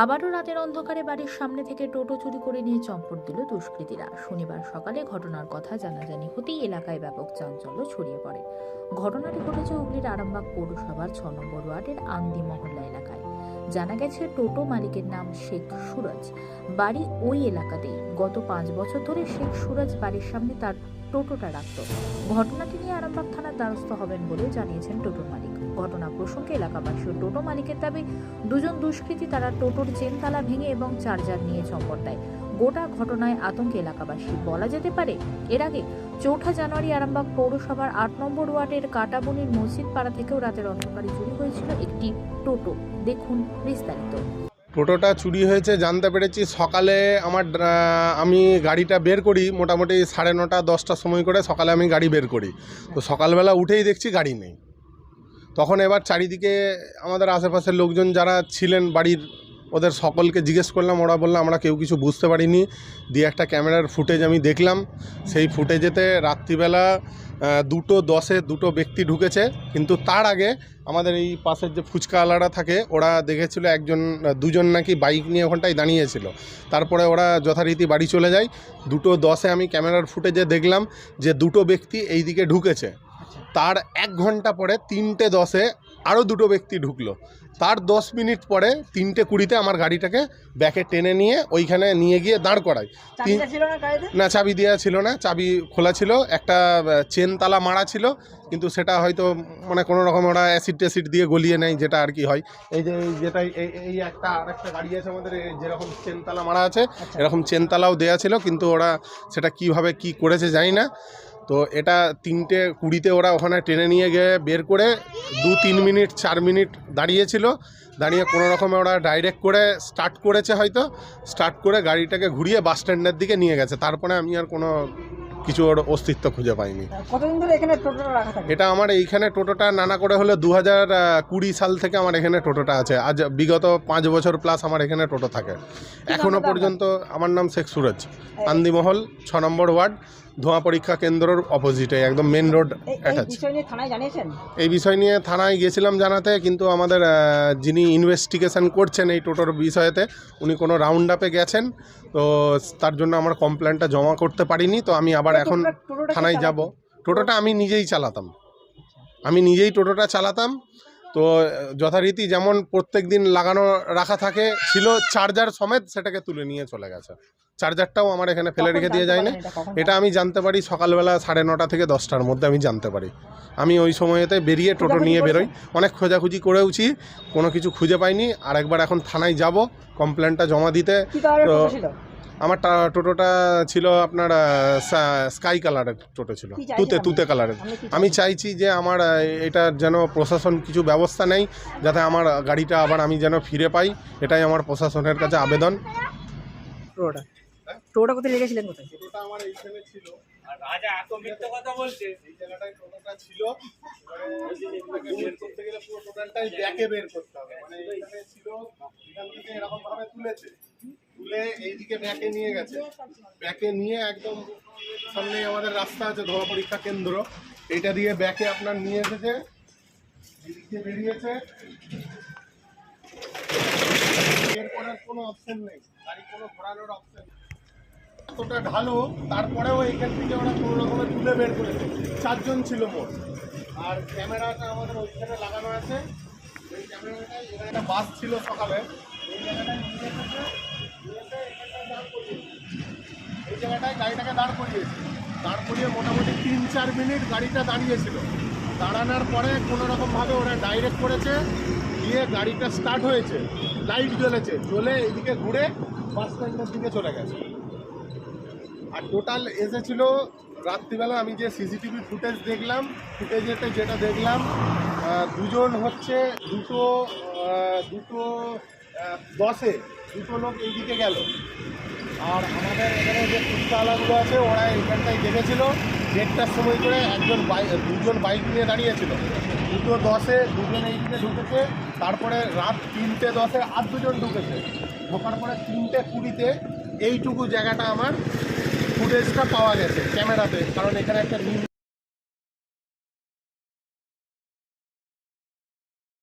আবারও রাতের অন্ধকারে বাড়ির সামনে থেকে টোটো চুরি করে নিয়ে চম্পট দিল দুষ্কৃতীরা। শনিবার সকালে ঘটনার কথা জানাজানি হতেই এলাকায় ব্যাপক চাঞ্চল্য ছড়িয়ে পড়ে। ঘটনাটি ঘটেছে হুগলির আরামবাগ পৌরসভার ৬ নম্বর ওয়ার্ডের আন্দি মহল্লা এলাকায়। জানা গেছে টোটো মালিকের নাম শেখ সুরজ, বাড়ি ওই এলাকাতেই। গত ৫ বছর ধরে শেখ সুরজ বাড়ির সামনে তার টোটোটা রাখত। ঘটনাটি নিয়ে আরামবাগ থানার দ্বারস্থ হবেন বলেও জানিয়েছেন টোটোর মালিক। ঘটনা প্রসঙ্গে এলাকাবাসী ও টোটো মালিকের দাবি, দুজন দুষ্কৃতী তারা টোটোর চেনতালা ভেঙে এবং চার্জার নিয়ে চম্পট দেয়। গোটা ঘটনায় আতঙ্কে এলাকাবাসী বলা যেতে পারে। এর আগে ৪ঠা জানুয়ারি আরামবাগ পৌরসভার ৮ নম্বর ওয়ার্ডের কাটাবনির মসজিদ পাড়া থেকেও রাতের অন্ধকারে চুরি হয়েছিল একটি টোটো। দেখুন বিস্তারিত। টোটোটা চুরি হয়েছে জানতে পেরেছি সকালে। আমি গাড়িটা বের করি মোটামুটি 9:30 10টার সময় করে সকালে আমি গাড়ি বের করি। তো সকালবেলা উঠেই দেখছি গাড়ি নেই। তখন এবার চারিদিকে আমাদের আশেপাশের লোকজন যারা ছিলেন বাড়ির, ওদের সকলকে জিজ্ঞেস করলাম। ওরা বললো আমরা কেউ কিছু বুঝতে পারিনি। দিয়ে একটা ক্যামেরার ফুটেজ আমি দেখলাম। সেই ফুটেজেতে রাত্রিবেলা 2:10-এ দুটো ব্যক্তি ঢুকেছে, কিন্তু তার আগে আমাদের এই পাশের যে ফুচকাওয়ালারা থাকে ওরা দেখেছিল দুজন নাকি বাইক নিয়ে ওখানটায় দাঁড়িয়েছিল। তারপরে ওরা যথারীতি বাড়ি চলে যায়। 2:10-এ আমি ক্যামেরার ফুটেজে দেখলাম যে দুটো ব্যক্তি এই দিকে ঢুকেছে। তার 1 ঘন্টা পরে 3:10-এ আরও দুটো ব্যক্তি ঢুকলো। তার 10 মিনিট পরে 3:20-তে আমার গাড়িটাকে ব্যাকে টেনে নিয়ে ওইখানে নিয়ে গিয়ে দাঁড় করায়। না, চাবি দেওয়া ছিল না, চাবি খোলা ছিল। একটা চেন তালা মারা ছিল, কিন্তু সেটা হয়তো মানে কোনো রকম ওরা অ্যাসিড ট্যাসিড দিয়ে গলিয়ে নেয়, যেটা আর কি হয়। এই যে যেটা এই একটা আরেকটা গাড়ি আছে আমাদের, যেরকম চেন তালা মারা আছে এরকম চেন তালাও দেওয়া ছিল, কিন্তু ওরা সেটা কিভাবে কি করেছে জানি না। তো এটা 3:20-তে ওরা ওখানে টেনে নিয়ে গিয়ে বের করে 2-3 মিনিট 4 মিনিট দাঁড়িয়েছিল। দাঁড়িয়ে কোনো রকমে ওরা ডাইরেক্ট করে স্টার্ট করেছে, হয়তো স্টার্ট করে গাড়িটাকে ঘুরিয়ে বাস স্ট্যান্ডের দিকে নিয়ে গেছে। তারপরে আমি আর কোনো কিছু ওর অস্তিত্ব খুঁজে পাইনি। কতদিন ধরে এখানে টোটোটা রাখা থাকে? এটা আমার এইখানে টোটোটা নানা করে হলে 2020 সাল থেকে আমার এখানে টোটোটা আছে। আজ বিগত 5 বছর প্লাস আমার এখানে টোটো থাকে এখনো পর্যন্ত। আমার নাম শেখ সুরজ, আন্দিমহল 6 নম্বর ওয়ার্ড, ধোঁয়া পরীক্ষা কেন্দ্রের অপোজিটে, একদম মেন রোড অ্যাটাচ। এই বিষয় নিয়ে থানায় গিয়েছিলাম জানাতে, কিন্তু আমাদের যিনি ইনভেস্টিগেশন করছেন এই টোটোর বিষয়েতে উনি কোনো রাউন্ড আপে গেছেন, তো তার জন্য আমার কমপ্লেনটা জমা করতে পারিনি। তো আমি আবার এখন থানায় যাব। টোটোটা আমি নিজেই চালাতাম। তো যথারীতি যেমন প্রত্যেক দিন লাগানো রাখা ছিল চার্জার সমেত, সেটাকে তুলে নিয়ে চলে গেছে। চার্জারটাও আমার এখানে ফেলে রেখে দিয়ে যায় না। এটা আমি জানতে পারি সকালবেলা 9:30 থেকে 10টার মধ্যে আমি জানতে পারি। আমি ওই সময়তে বেরিয়ে টোটো নিয়ে বেরোই। অনেক খোঁজাখুঁজি করেওছি, কোনো কিছু খুঁজে পাইনি। আর একবার এখন থানায় যাব কমপ্লেনটা জমা দিতে। তো আমার টোটোটা ছিল আপনার স্কাই কালারের টোটো ছিল, তুতে কালারের। আমি চাইছি যে আমার এটার যেন প্রশাসন কিছু ব্যবস্থা নেয়, যাতে আমার গাড়িটা আবার আমি যেন ফিরে পাই। এটাই আমার প্রশাসনের কাছে আবেদন। টোটোটা কোথায় লেগেছিলেন? টোটোটা আমার এইখানে ছিল। আর রাজা এত মিথ্যা কথা বলছে। এই জায়গাটায় টোটোটা ছিল। বের করতে গেলে পুরো টোটালটাই ব্যাকে বের করতে হবে। মানে এইখানে ছিল, এখান থেকে এরকম ভাবে তুলে এইদিকে ব্যাকে নিয়ে গেছে। ব্যাকে নিয়ে একদম সামনে আমাদের রাস্তা আছে, ধোঁয়া পরীক্ষা কেন্দ্র, এটা দিয়ে ব্যাকে আপনার নিয়ে এসেছে, এদিকে বেরিয়েছে। এরপরে কোনো অপশন নেই, গাড়ি কোনো ঘোরানোর অপশন নেই। এতটা ঢালু, তারপরেও এইখান থেকে ওরা কোনো রকমের তুলে বের করেছে। 4 জন ছিল মোট। আর ক্যামেরাটা আমাদের ওইখানে লাগানো আছে। ওই ক্যামেরাটায় এখানে একটা বাস ছিল সকালে, এই জায়গাটায় নিয়ে এসেছে, এই জায়গাটায় গাড়িটাকে দাঁড় করিয়ে মোটামুটি 3-4 মিনিট গাড়িটা দাঁড়িয়েছিল। দাঁড়ানোর পরে কোনো রকমভাবে ওরা ডাইরেক্ট করেছে, দিয়ে গাড়িটা স্টার্ট হয়েছে, লাইট জ্বলে এইদিকে ঘুরে বাস স্ট্যান্ডের দিকে চলে গেছে। আর টোটাল এসেছিল রাত্রিবেলা। আমি যে সিসিটিভি ফুটেজ দেখলাম, ফুটেজেতে যেটা দেখলাম, দুজন হচ্ছে 2:10-এ দুটো লোক এইদিকে গেল। আর আমাদের এখানে যে ফুচকাওয়ালাগুলো আছে ওরা এইখানটায় দেখেছিল 1:30টার সময় করে দুজন বাইক নিয়ে দাঁড়িয়েছিল। 2:10-এ দুজন এইদিকে ঢুকেছে। তারপরে রাত 3:10-এ আর দুজন ঢুকেছে। ঢোকার পরে 3:20-তে এইটুকু জায়গাটা আমার ফুটেজটা পাওয়া গেছে ক্যামেরাতে, কারণ এখানে একটা